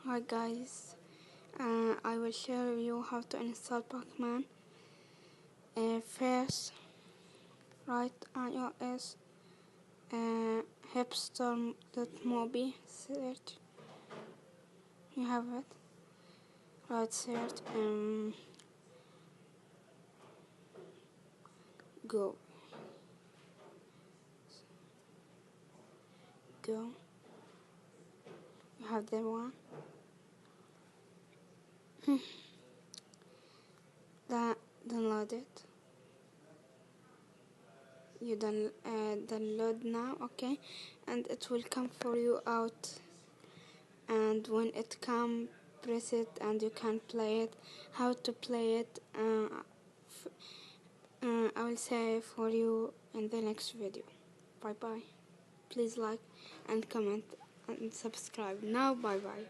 Hi guys, I will share you how to install Pacman. First, write iOS hipster.mobi, search, you have it, right, search, go, you have the one, that download it, you download now, okay, and it will come for you out, and when it come, press it and you can play it. How to play it, I will say for you in the next video. Bye bye. Please like and comment and subscribe now. Bye bye.